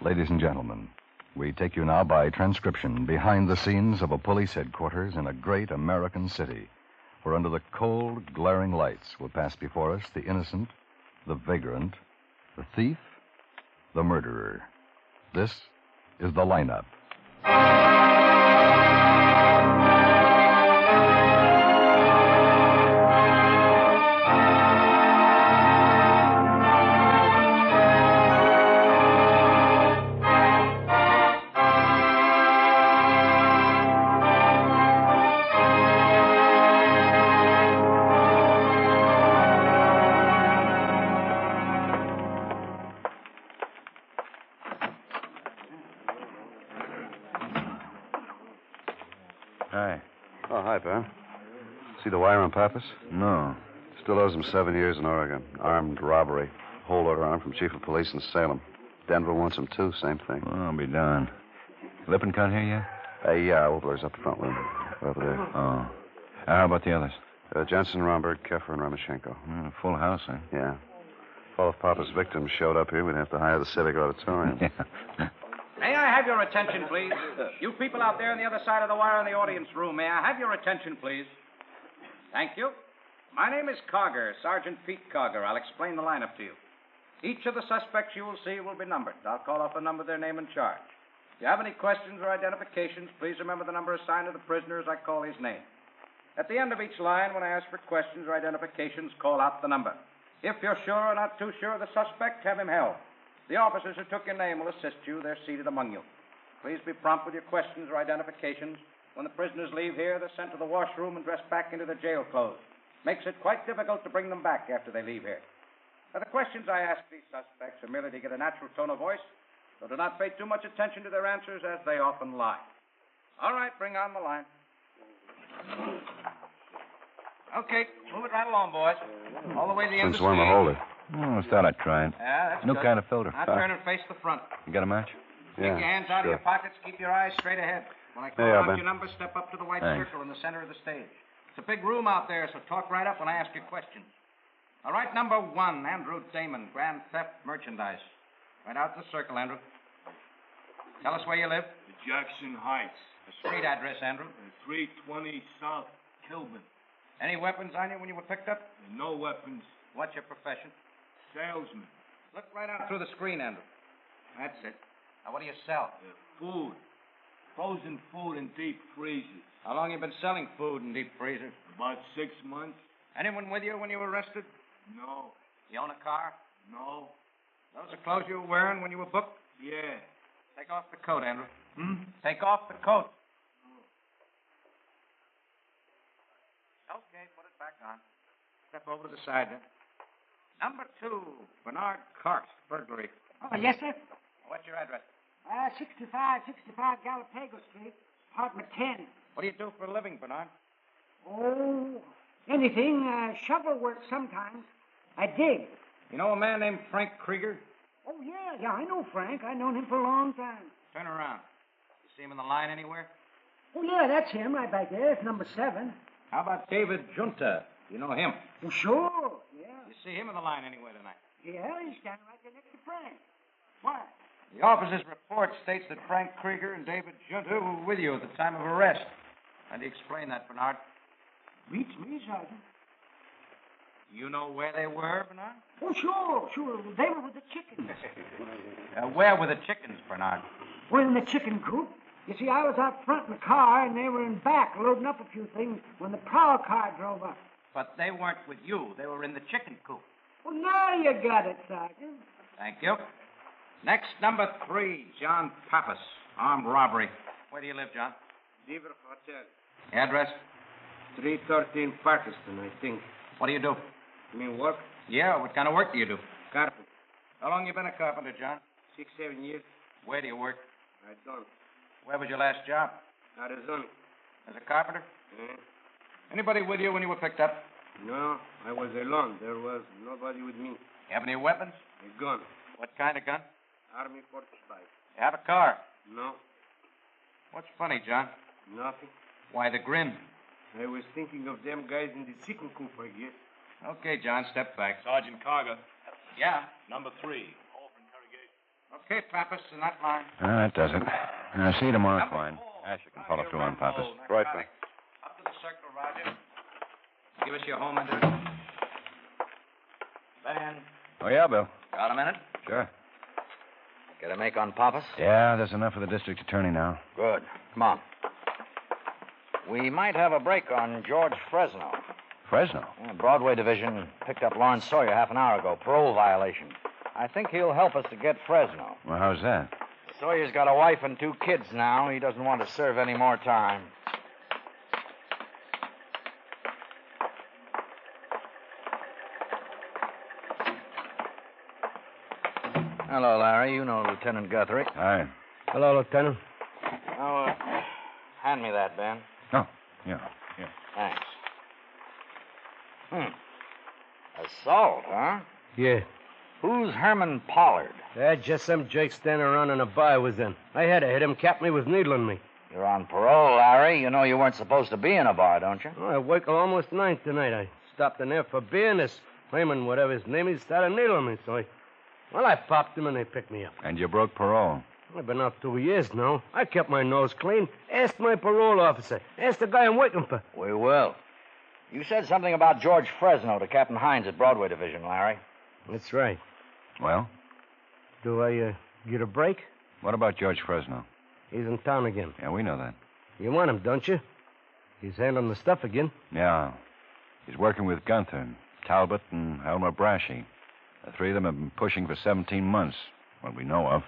Ladies and gentlemen, we take you now by transcription behind the scenes of a police headquarters in a great American city, where under the cold, glaring lights will pass before us the innocent, the vagrant, the thief, the murderer. This is the lineup. Hi. Oh, hi, pal. See the wire on Pappas? No. Still owes him 7 years in Oregon. Armed robbery. Hold order on him from chief of police in Salem. Denver wants him, too. Same thing. Well, I'll be darned. Lippincott here yet? Yeah, Obler's up the front room. Over there. Oh. How about the others? Jensen, Romberg, Keffer, and Ramachenko. Full house, huh? Yeah. If all of Papa's victims showed up here, we'd have to hire the Civic Auditorium. Yeah. May I have your attention, please? You people out there on the other side of the wire in the audience room, may I have your attention, please? Thank you. My name is Cogger, Sergeant Pete Cogger. I'll explain the lineup to you. Each of the suspects you will see will be numbered. I'll call off a number, their name, and charge. If you have any questions or identifications, please remember the number assigned to the prisoner as I call his name. At the end of each line, when I ask for questions or identifications, call out the number. If you're sure or not too sure of the suspect, have him held. The officers who took your name will assist you. They're seated among you. Please be prompt with your questions or identifications. When the prisoners leave here, they're sent to the washroom and dressed back into their jail clothes. Makes it quite difficult to bring them back after they leave here. Now, the questions I ask these suspects are merely to get a natural tone of voice, so do not pay too much attention to their answers, as they often lie. All right, bring on the line. Okay, move it right along, boys. All the way to the end of the Since when stage. to hold it? Let's start out trying. Yeah, that's New good. kind of filter. Now turn and face the front. You got a match? Yeah. Take your hands out of your pockets. Keep your eyes straight ahead. When I call Yeah, out Ben. your number, step up to the white Thanks. circle in the center of the stage. It's a big room out there, so talk right up when I ask you questions. All right, number 1, Andrew Damon, Grand Theft Merchandise. Right out in the circle, Andrew. Tell us where you live. Jackson Heights. The street address, Andrew. 320 South Kilburn. Any weapons on you when you were picked up? No weapons. What's your profession? Salesman. Look right out through the screen, Andrew. That's it. Now, what do you sell? Food. Frozen food in deep freezers. How long you been selling food in deep freezers? About 6 months. Anyone with you when you were arrested? No. You own a car? No. Those are clothes you were wearing when you were booked? Yeah. Take off the coat, Andrew. Take off the coat. Okay, put it back on. Step over to the side, then. Number 2, Bernard Karst, burglary. Oh, yes, sir. What's your address? 65 Galapagos Street, apartment 10. What do you do for a living, Bernard? Oh, anything. Shovel work sometimes. I dig. You know a man named Frank Krieger? Oh, yeah, I know Frank. I've known him for a long time. Turn around. You see him in the line anywhere? Oh, yeah, that's him right back there. It's number 7. How about David Junta? You know him? Oh, sure, yeah. You see him in the line anywhere tonight? Yeah, he's standing right there next to Frank. Why? The officer's report states that Frank Krieger and David Junta were with you at the time of arrest. How do you explain that, Bernard? Beats me, Sergeant. You know where they were, Bernard? Oh, sure. They were with the chickens. Where were the chickens, Bernard? We're in the chicken coop. You see, I was out front in the car, and they were in back loading up a few things when the prowl car drove up. But they weren't with you. They were in the chicken coop. Well, now you got it, Sergeant. Thank you. Next, number 3, John Pappas, armed robbery. Where do you live, John? Beaver Hotel. Address? 313 Parkerston, I think. What do you do? You mean work? Yeah, what kind of work do you do? Carpenter. How long you been a carpenter, John? 6-7 years. Where do you work? I don't. Where was your last job? Arizona. As a carpenter? Eh? Anybody with you when you were picked up? No, I was alone. There was nobody with me. You have any weapons? A gun. What kind of gun? Army 45. You have a car? No, What's funny, John? nothing. Why the grin? I was thinking of them guys in the chicken coop, I guess. Okay, John, step back. Sergeant Carger. Yeah. Number 3. Call for interrogation. Okay, Pappas, in that line. That does it. Now, see you tomorrow, Klein. Asher can follow through on Pappas. Right, man. Up to the circle, Roger. Give us your home address. Ben. Oh, yeah, Bill. Got a minute? Sure. Get a make on Pappas? Yeah, there's enough for the district attorney now. Good. Come on. We might have a break on George Fresno. Fresno? Yeah, Broadway Division picked up Lawrence Sawyer half an hour ago. Parole violation. I think he'll help us to get Fresno. Well, how's that? Sawyer's got a wife and 2 kids now. He doesn't want to serve any more time. Hello, Larry. You know Lieutenant Guthrie. Hi. Hello, Lieutenant. Oh, hand me that, Ben. Oh, yeah. Thanks. Assault, huh? Yeah. Who's Herman Pollard? Just some Jake standing around in a bar I was in. I had to hit him. Capped me with needling me. You're on parole, Larry. You know you weren't supposed to be in a bar, don't you? I work till almost 9 tonight. I stopped in there for beer, and this Raymond, whatever his name is, started needling me. So I popped him, and they picked me up. And you broke parole. I've been out 2 years now. I kept my nose clean. Ask my parole officer. Ask the guy I'm working for. We will. You said something about George Fresno to Captain Hines at Broadway Division, Larry. That's right. Well, Do I get a break? what about George Fresno? He's in town again. Yeah, we know that. You want him, don't you? He's handling the stuff again. Yeah. He's working with Gunther, Talbot, and Elmer Brashy. The 3 of them have been pushing for 17 months, what we know of.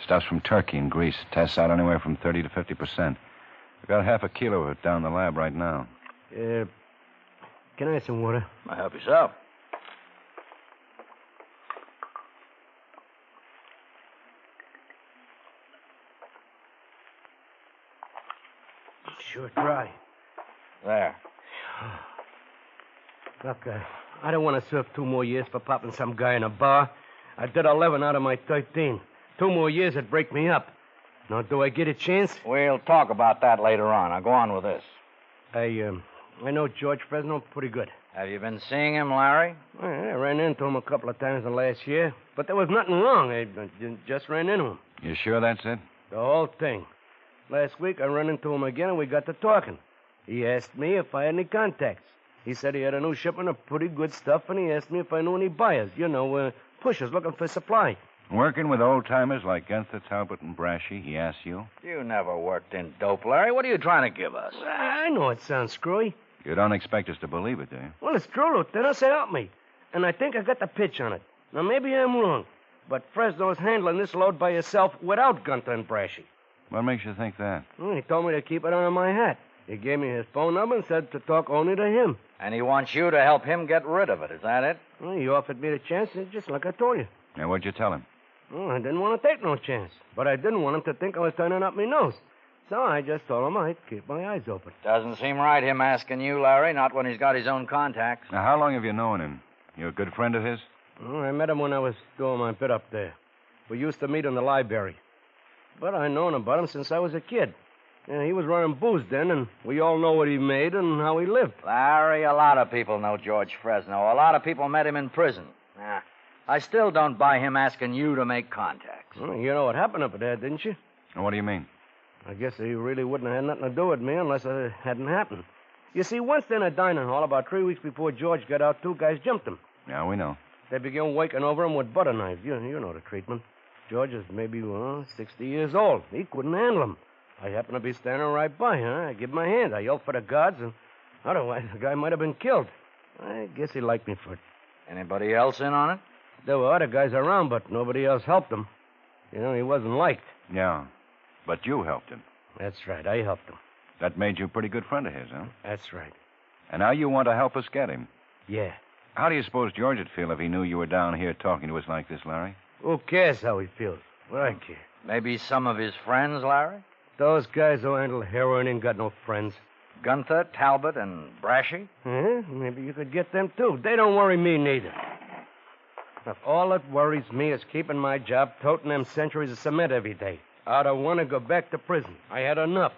Stuff's from Turkey and Greece. Tests out anywhere from 30 to 50%. We've got half a kilo of it down the lab right now. Can I have some water? Help yourself. Sure dry. There. Look, I don't want to serve 2 more years for popping some guy in a bar. I did 11 out of my 13. 2 more years would break me up. Now, do I get a chance? We'll talk about that later on. Now, go on with this. I know George Fresno pretty good. Have you been seeing him, Larry? I ran into him a couple of times in the last year, but there was nothing wrong. I just ran into him. You sure that's it? The whole thing. Last week, I ran into him again, and we got to talking. He asked me if I had any contacts. He said he had a new shipment of pretty good stuff, and he asked me if I knew any buyers. Pushers looking for supply. Working with old-timers like Gunther, Talbot, and Brashy, he asked you? You never worked in dope, Larry. What are you trying to give us? I know it sounds screwy. You don't expect us to believe it, do you? Well, it's true, Lieutenant. So help me. And I think I got the pitch on it. Now, maybe I'm wrong, but Fresno's handling this load by himself without Gunther and Brashy. What makes you think that? Well, he told me to keep it under my hat. He gave me his phone number and said to talk only to him. And he wants you to help him get rid of it. Is that it? Well, he offered me the chance, just like I told you. And what'd you tell him? Well, I didn't want to take no chance, but I didn't want him to think I was turning up my nose. So I just told him I'd keep my eyes open. Doesn't seem right, him asking you, Larry, not when he's got his own contacts. Now, how long have you known him? You a good friend of his? Well, I met him when I was doing my bit up there. We used to meet in the library. But I known about him since I was a kid. Yeah, he was running booze then, and we all know what he made and how he lived. Larry, a lot of people know George Fresno. A lot of people met him in prison. I still don't buy him asking you to make contacts. Well, you know what happened up there, didn't you? What do you mean? I guess he really wouldn't have had nothing to do with me unless it hadn't happened. You see, once in a dining hall, about 3 weeks before George got out, 2 guys jumped him. Yeah, we know. They began waking over him with butter knives. You know the treatment. George is maybe, 60 years old. He couldn't handle him. I happened to be standing right by, I give him a hand. I yelled for the guards, and otherwise the guy might have been killed. I guess he liked me for it. Anybody else in on it? There were other guys around, but nobody else helped him. He wasn't liked. Yeah. But you helped him. That's right. I helped him. That made you a pretty good friend of his, huh? That's right. And now you want to help us get him. Yeah. How do you suppose George would feel if he knew you were down here talking to us like this, Larry? Who cares how he feels? Well, I care. Maybe some of his friends, Larry? Those guys who handle heroin ain't got no friends. Gunther, Talbot, and Brashy? Maybe you could get them, too. They don't worry me neither. If all that worries me is keeping my job toting them centuries of cement every day, I don't want to go back to prison. I had enough.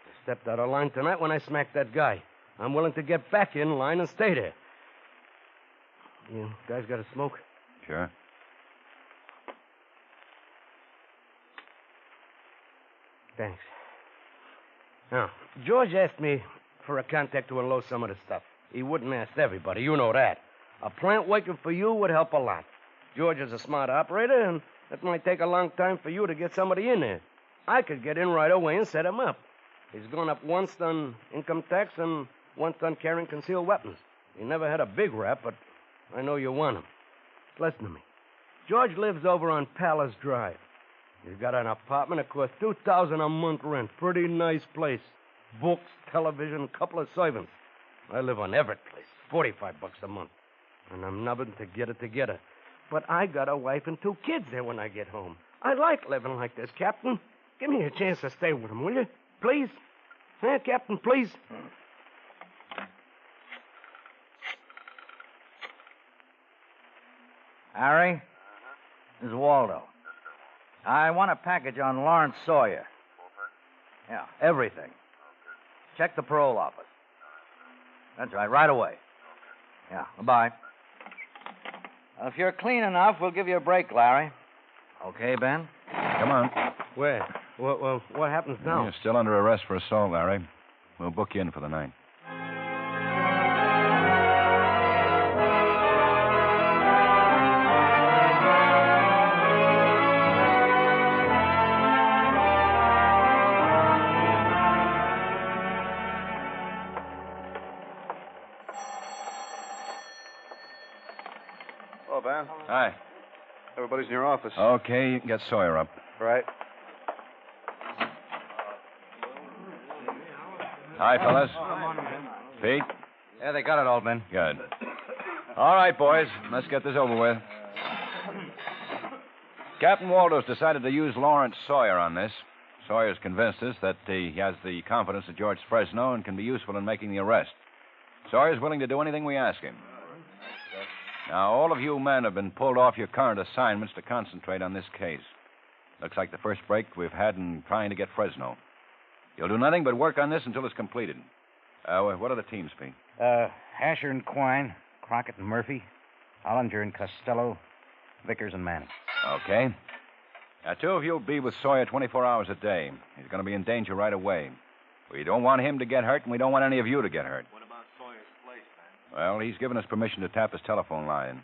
I stepped out of line tonight when I smacked that guy. I'm willing to get back in line and stay there. You guys got a smoke? Sure. Thanks. Now, George asked me for a contact to unload some of the stuff. He wouldn't ask everybody, you know that. A plant working for you would help a lot. George is a smart operator, and it might take a long time for you to get somebody in there. I could get in right away and set him up. He's gone up once on income tax and once on carrying concealed weapons. He never had a big rap, but I know you want him. Listen to me. George lives over on Palace Drive. He's got an apartment that costs $2,000 a month rent. Pretty nice place. Books, television, couple of servants. I live on Everett Place. $45 a month. And I'm nubbing to get it together. But I got a wife and 2 kids there when I get home. I like living like this, Captain. Give me a chance to stay with them, will you? Please? Huh, Captain, please? Harry? This is Waldo. I want a package on Lawrence Sawyer. Yeah, everything. Check the parole office. That's right away. Yeah, bye. If you're clean enough, we'll give you a break, Larry. Okay, Ben? Come on. Where? What happens now? You're still under arrest for assault, Larry. We'll book you in for the night. Hello, Ben. Hi. Everybody's in your office. Okay, you can get Sawyer up. Right. Hi, fellas. Pete? Yeah, they got it all, Ben. Good. All right, boys. Let's get this over with. Captain Waldo's decided to use Lawrence Sawyer on this. Sawyer's convinced us that he has the confidence of George Fresno and can be useful in making the arrest. Sawyer's willing to do anything we ask him. Now, all of you men have been pulled off your current assignments to concentrate on this case. Looks like the first break we've had in trying to get Fresno. You'll do nothing but work on this until it's completed. What are the teams, Pete? Asher and Quine, Crockett and Murphy, Hollinger and Costello, Vickers and Manning. Okay. Now, 2 of you will be with Sawyer 24 hours a day. He's going to be in danger right away. We don't want him to get hurt, and we don't want any of you to get hurt. What about Sawyer's place, man? Well, he's given us permission to tap his telephone line.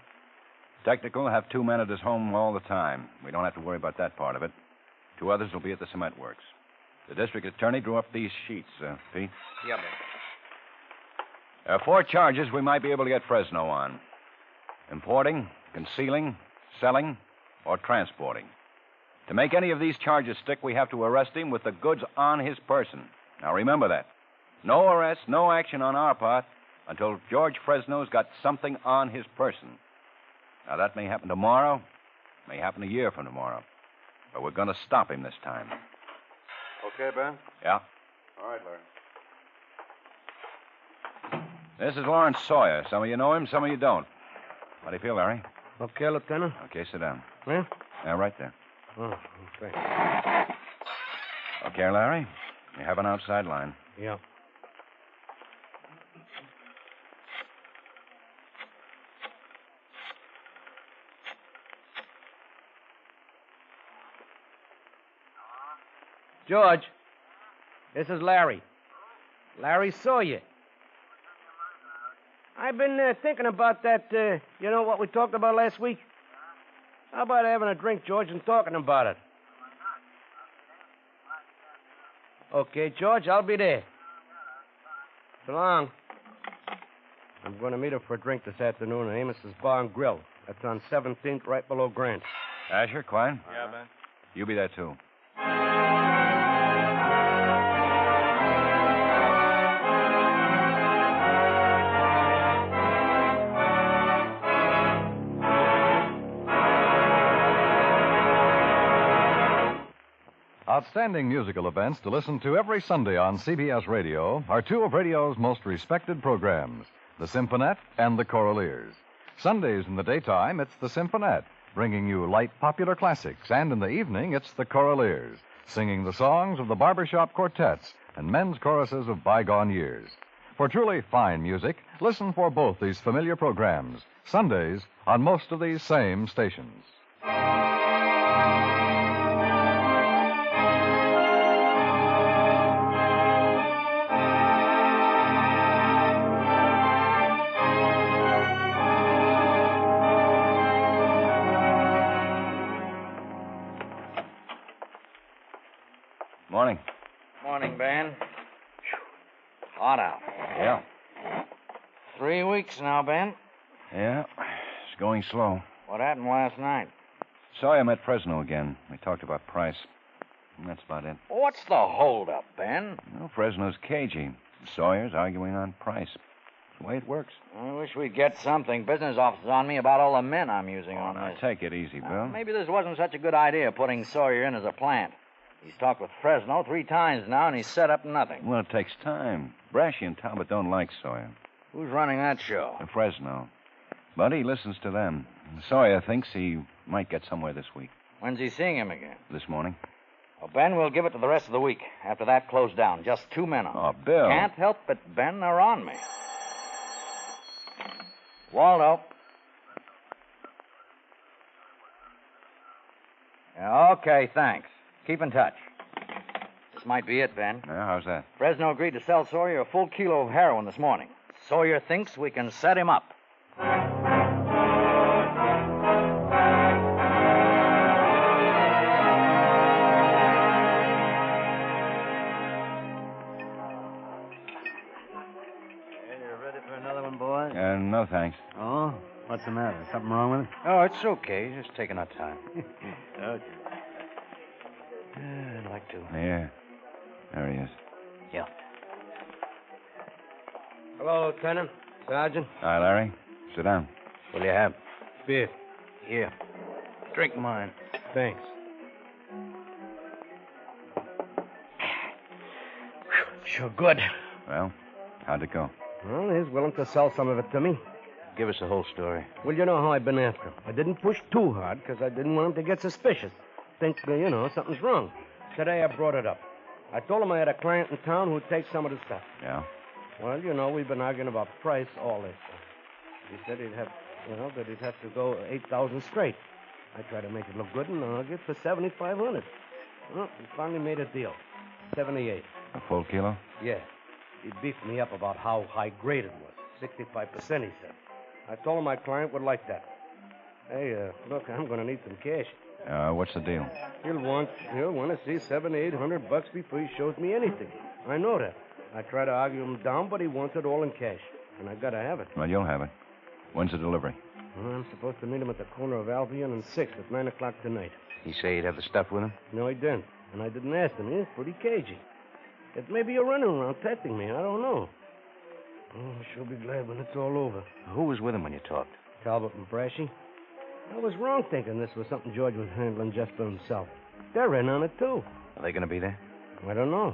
Technical will have 2 men at his home all the time. We don't have to worry about that part of it. 2 others will be at the cement works. The district attorney drew up these sheets, Pete. Yeah, Ben. 4 charges we might be able to get Fresno on. Importing, concealing, selling, or transporting. To make any of these charges stick, we have to arrest him with the goods on his person. Now, remember that. No arrest, no action on our part until George Fresno's got something on his person. Now, that may happen tomorrow, may happen a year from tomorrow. But we're going to stop him this time. Okay, Ben? Yeah? All right, Larry. This is Lawrence Sawyer. Some of you know him, some of you don't. How do you feel, Larry? Okay, Lieutenant. Okay, sit down. Yeah? Yeah, right there. Oh, okay. Okay, Larry? You have an outside line. Yeah. George, this is Larry. Larry Sawyer. I've been thinking about that, you know what we talked about last week? How about having a drink, George, and talking about it? Okay, George, I'll be there. So long. I'm going to meet him for a drink this afternoon at Amos's Bar and Grill. That's on 17th, right below Grant. Asher, Quine? Yeah, Ben. You be there, too. Outstanding musical events to listen to every Sunday on CBS Radio are 2 of radio's most respected programs, the Symphonette and the Choraleers. Sundays in the daytime, it's the Symphonette, bringing you light popular classics, and in the evening, it's the Choraleers, singing the songs of the barbershop quartets and men's choruses of bygone years. For truly fine music, listen for both these familiar programs, Sundays on most of these same stations. Morning. Morning, Ben. Hot out. Yeah. 3 weeks now, Ben. Yeah. It's going slow. What happened last night? Sawyer met Fresno again. We talked about price. And that's about it. What's the holdup, Ben? Well, Fresno's cagey. Sawyer's arguing on price. It's the way it works. I wish we'd get something. Business office on me about all the men I'm using on Now, this. take it easy, Bill. Maybe this wasn't such a good idea, putting Sawyer in as a plant. He's talked with Fresno 3 times now, and he's set up nothing. Well, it takes time. Brashy and Talbot don't like Sawyer. Who's running that show? Fresno. But he listens to them. Sawyer thinks he might get somewhere this week. When's he seeing him again? This morning. Well, Ben, we'll give it to the rest of the week. After that, close down. Just 2 men on. Oh, Bill. Can't help it, Ben. They're on me. Waldo. Yeah, okay, thanks. Keep in touch. This might be it, Ben. Yeah, how's that? Fresno agreed to sell Sawyer a full kilo of heroin this morning. Sawyer thinks we can set him up. No, thanks. Oh? What's the matter? Something wrong with it? Oh, it's okay. Just taking our time. Okay. I'd like to. Yeah. There he is. Yeah. Hello, Lieutenant. Sergeant. Hi, Larry. Sit down. What'll you have? Beer. Here. Drink mine. Thanks. Sure good. Well, how'd it go? Well, he's willing to sell some of it to me. Give us the whole story. Well, you know how I've been after him. I didn't push too hard because I didn't want him to get suspicious. Think, something's wrong. Today I brought it up. I told him I had a client in town who'd take some of the stuff. Yeah? Well, we've been arguing about price all this. He said he'd have to go 8,000 straight. I tried to make it look good and argued for 7,500. Well, we finally made a deal. 78. A full kilo? Yeah. He beefed me up about how high grade it was. 65%, he said. I told him my client would like that. Hey, look, I'm going to need some cash. What's the deal? He'll want to see $700-800 before he shows me anything. I know that. I try to argue him down, but he wants it all in cash. And I got to have it. Well, you'll have it. When's the delivery? Well, I'm supposed to meet him at the corner of Albion and 6th at 9 o'clock tonight. He say he'd have the stuff with him? No, he didn't. And I didn't ask him. He's pretty cagey. It may be a running around testing me. I don't know. Oh, I sure be glad when it's all over. Who was with him when you talked? Talbot and Brashy. I was wrong thinking this was something George was handling just for himself. They're in on it, too. Are they going to be there? I don't know.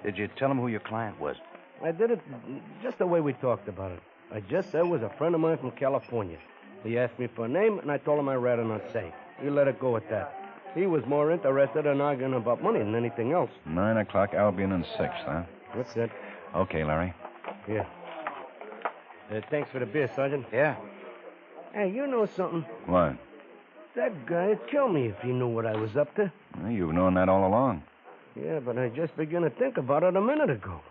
Did you tell him who your client was? I did it just the way we talked about it. I just said it was a friend of mine from California. He asked me for a name, and I told him I'd rather not say. We let it go at that. He was more interested in arguing about money than anything else. 9 o'clock, Albion and 6th, huh? That's it. Okay, Larry. Yeah. Thanks for the beer, Sergeant. Yeah. Hey, you know something? What? That guy'd kill me if he knew what I was up to. Well, you've known that all along. Yeah, but I just began to think about it a minute ago.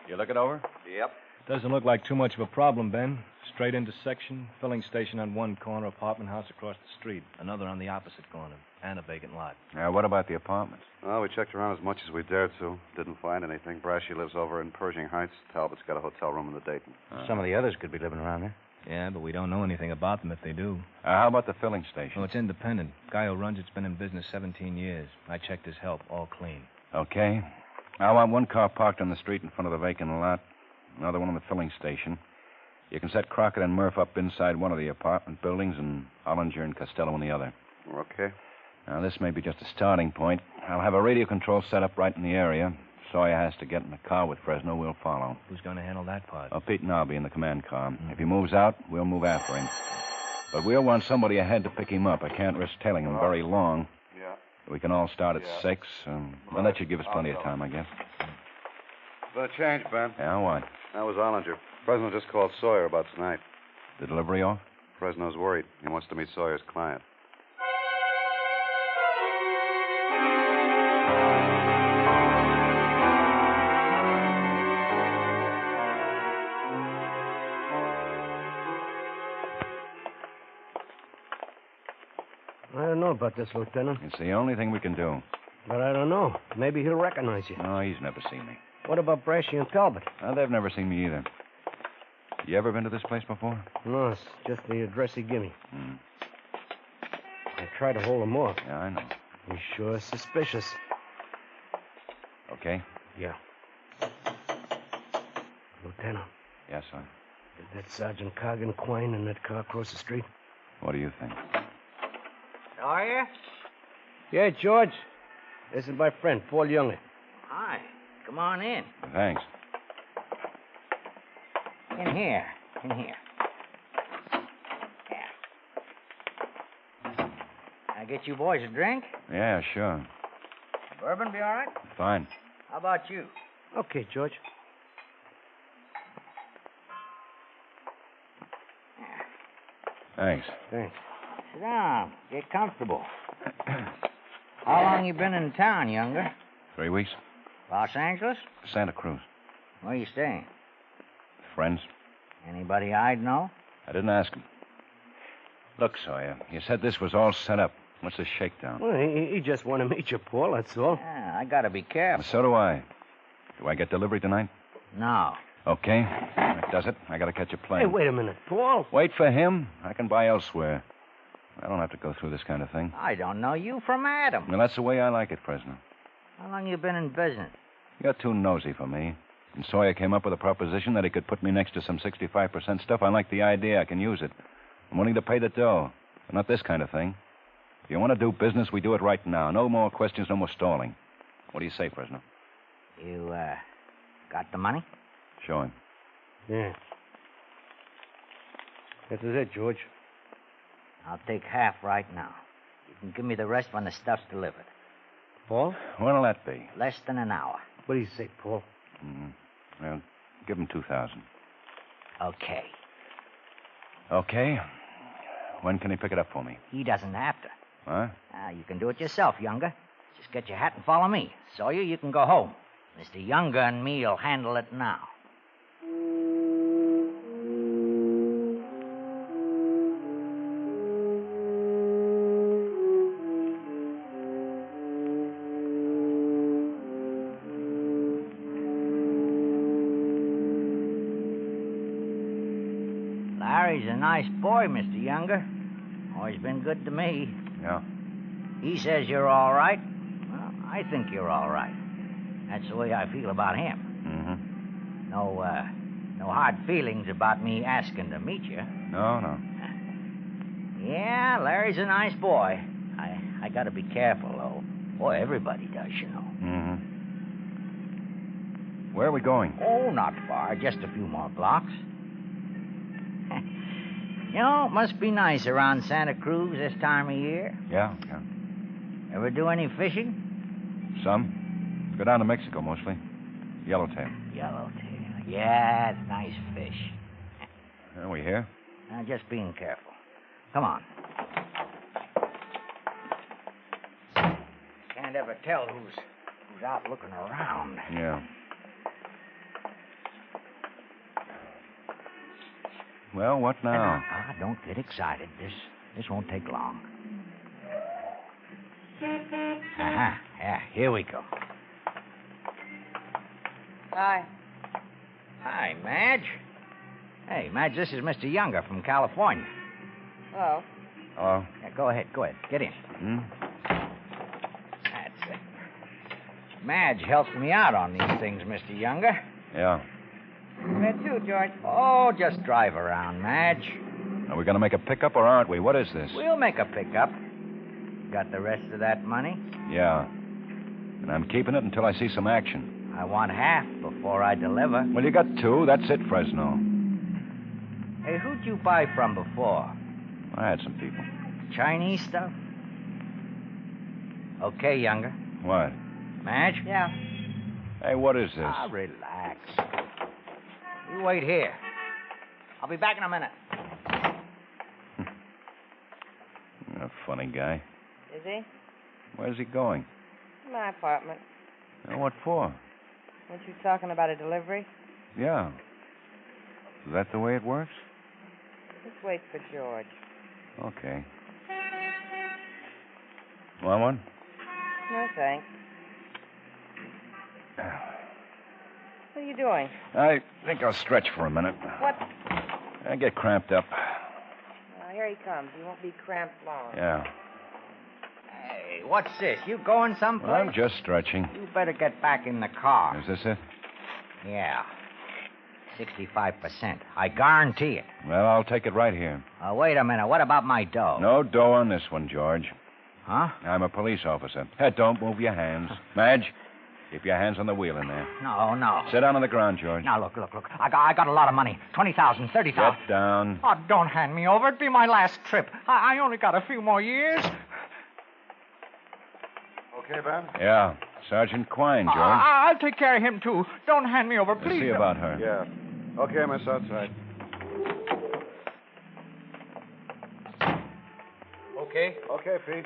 You look it over? Yep. Doesn't look like too much of a problem, Ben. Straight intersection, filling station on one corner, apartment house across the street, another on the opposite corner, and a vacant lot. What about the apartments? Well, we checked around as much as we dared to. Didn't find anything. Brashy lives over in Pershing Heights. Talbot's got a hotel room in the Dayton. Some of the others could be living around there. Yeah, but we don't know anything about them if they do. How about the filling station? Oh, it's independent. Guy who runs it's been in business 17 years. I checked his help, all clean. Okay. I want one car parked on the street in front of the vacant lot, another one on the filling station. You can set Crockett and Murph up inside one of the apartment buildings and Ollinger and Costello in the other. Okay. Now, this may be just a starting point. I'll have a radio control set up right in the area. Sawyer has to get in the car with Fresno. We'll follow. Who's going to handle that part? Pete and I'll be in the command car. If he moves out, we'll move after him. But we'll want somebody ahead to pick him up. I can't risk tailing him very long. Yeah. We can all start at 6. Well, that should give us plenty of time, I guess. Been a change, Ben. Yeah, what? That was Ollinger. Fresno just called Sawyer about tonight. The delivery off? Fresno's worried. He wants to meet Sawyer's client. about this, Lieutenant. It's the only thing we can do. But I don't know. Maybe he'll recognize you. No, he's never seen me. What about Brashy and Talbot? They've never seen me either. You ever been to this place before? No, it's just the address he gave me. Hmm. I tried to hold him off. Yeah, I know. He's sure suspicious. Okay? Yeah. Lieutenant, Yes, sir. did that Sergeant Cargan Quine in that car across the street? What do you think? Are you? Yeah, George. This is my friend, Paul Younger. Hi. Come on in. Thanks. In here. Yeah. I get you boys a drink? Yeah, sure. Bourbon be all right? Fine. How about you? Okay, George. Thanks. Thanks. Sit down. Get comfortable. How long you been in town, Younger? 3 weeks. Los Angeles? Santa Cruz. Where you staying? Friends? Anybody I'd know? I didn't ask him. Look, Sawyer, you said this was all set up. What's the shakedown? Well, he just want to meet you, Paul, that's all. Yeah, I gotta be careful. So do I. Do I get delivery tonight? No. Okay. That does it. I gotta catch a plane. Hey, wait a minute, Paul. Wait for him. I can buy elsewhere. I don't have to go through this kind of thing. I don't know you from Adam. Well, that's the way I like it, Fresno. How long you been in business? You're too nosy for me. And Sawyer came up with a proposition that he could put me next to some 65% stuff. I like the idea. I can use it. I'm willing to pay the dough. But not this kind of thing. If you want to do business, we do it right now. No more questions, no more stalling. What do you say, Fresno? You, got the money? Show him. Yeah. This is it, George. I'll take half right now. You can give me the rest when the stuff's delivered. Paul? What'll that be? Less than an hour. What do you say, Paul? Well, give him 2,000. Okay. Okay. When can he pick it up for me? He doesn't have to. Huh? You can do it yourself, Younger. Just get your hat and follow me. Sawyer, you can go home. Mr. Younger and me'll handle it now. Larry's a nice boy, Mr. Younger. Always been good to me. Yeah. He says you're all right. Well, I think you're all right. That's the way I feel about him. Mm-hmm. No hard feelings about me asking to meet you. No. Yeah, Larry's a nice boy. I gotta be careful, though. Boy, everybody does, you know. Mm-hmm. Where are we going? Oh, not far. Just a few more blocks. You know, it must be nice around Santa Cruz this time of year. Yeah. Ever do any fishing? Some. Go down to Mexico, mostly. Yellowtail. Yellowtail. Yeah, it's nice fish. Are we here? Just being careful. Come on. Can't ever tell who's out looking around. Yeah. Well, what now? Don't get excited. This won't take long. Yeah, here we go. Hi. Hi, Madge. Hey, Madge, this is Mr. Younger from California. Hello. Hello. Yeah, go ahead. Get in. Hmm? That's it. Madge helps me out on these things, Mr. Younger. Yeah. Where to, George? Oh, just drive around, Madge. Are we going to make a pickup or aren't we? What is this? We'll make a pickup. Got the rest of that money? Yeah. And I'm keeping it until I see some action. I want half before I deliver. Well, you got 2. That's it, Fresno. Hey, who'd you buy from before? I had some people. Chinese stuff? Okay, Younger. What? Madge? Yeah. Hey, what is this? Relax. You wait here. I'll be back in a minute. A funny guy. Is he? Where's he going? My apartment. What for? Weren't you talking about a delivery? Yeah. Is that the way it works? Just wait for George. Okay. Want one? No, thanks. What are you doing? I think I'll stretch for a minute. What? I get cramped up. Here he comes. He won't be cramped long. Yeah. Hey, what's this? You going someplace? Well, I'm just stretching. You better get back in the car. Is this it? Yeah. 65%. I guarantee it. Well, I'll take it right here. Wait a minute. What about my dough? No dough on this one, George. Huh? I'm a police officer. Hey, don't move your hands. Madge, keep your hands on the wheel in there. No. Sit down on the ground, George. Now, look. I got a lot of money. 20,000, 30,000. Sit down. Oh, don't hand me over. It'd be my last trip. I only got a few more years. Okay, Ben? Yeah. Sergeant Quine, George. I'll take care of him, too. Don't hand me over, please. See about her. Yeah. Okay, miss, outside. Okay? Okay, Pete.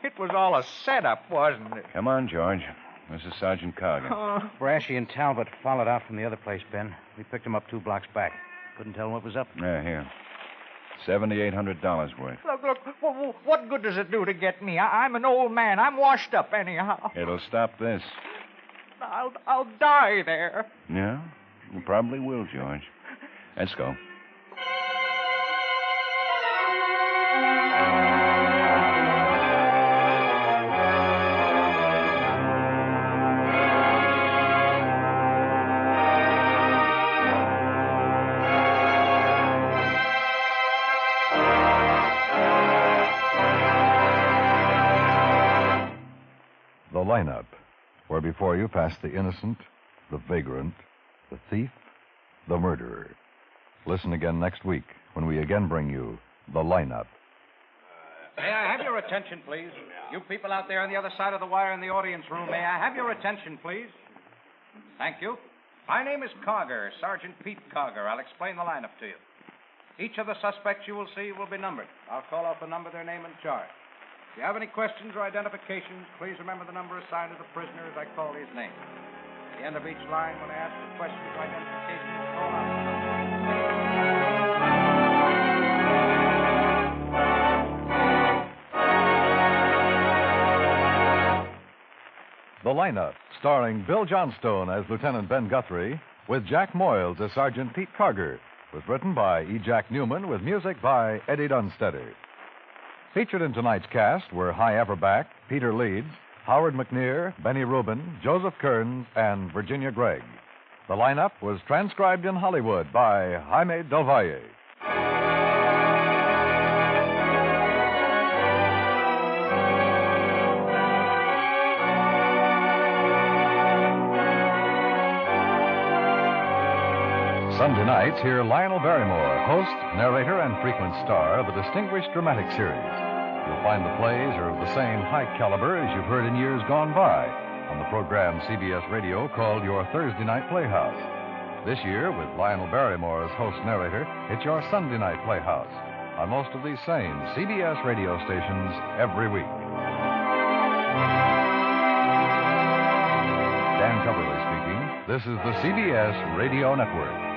It was all a setup, wasn't it? Come on, George. This is Sergeant Cargan. Brashy and Talbot followed out from the other place, Ben. We picked them up 2 blocks back. Couldn't tell what was up. Yeah, here. $7,800 worth. Look. What good does it do to get me? I'm an old man. I'm washed up anyhow. It'll stop this. I'll die there. Yeah? You probably will, George. Let's go. The lineup, where before you pass the innocent, the vagrant, the thief, the murderer. Listen again next week when we again bring you the lineup. May I have your attention, please? You people out there on the other side of the wire in the audience room, may I have your attention, please? Thank you. My name is Cogger, Sergeant Pete Cogger. I'll explain the lineup to you. Each of the suspects you will see will be numbered. I'll call out the number, their name, and charge. If you have any questions or identifications, please remember the number assigned to the prisoner as I call his name. At the end of each line, when I ask for questions or identifications, call out The lineup, starring Bill Johnstone as Lieutenant Ben Guthrie, with Jack Moyles as Sergeant Pete Carger, was written by E. Jack Newman with music by Eddie Dunstetter. Featured in tonight's cast were Hy Everback, Peter Leeds, Howard McNear, Benny Rubin, Joseph Kearns, and Virginia Gregg. The lineup was transcribed in Hollywood by Jaime Del Valle. Sunday nights, hear Lionel Barrymore, host, narrator, and frequent star of a distinguished dramatic series. You'll find the plays are of the same high caliber as you've heard in years gone by on the program CBS Radio called Your Thursday Night Playhouse. This year, with Lionel Barrymore as host-narrator, it's your Sunday Night Playhouse on most of these same CBS radio stations every week. Dan Coverly speaking. This is the CBS Radio Network.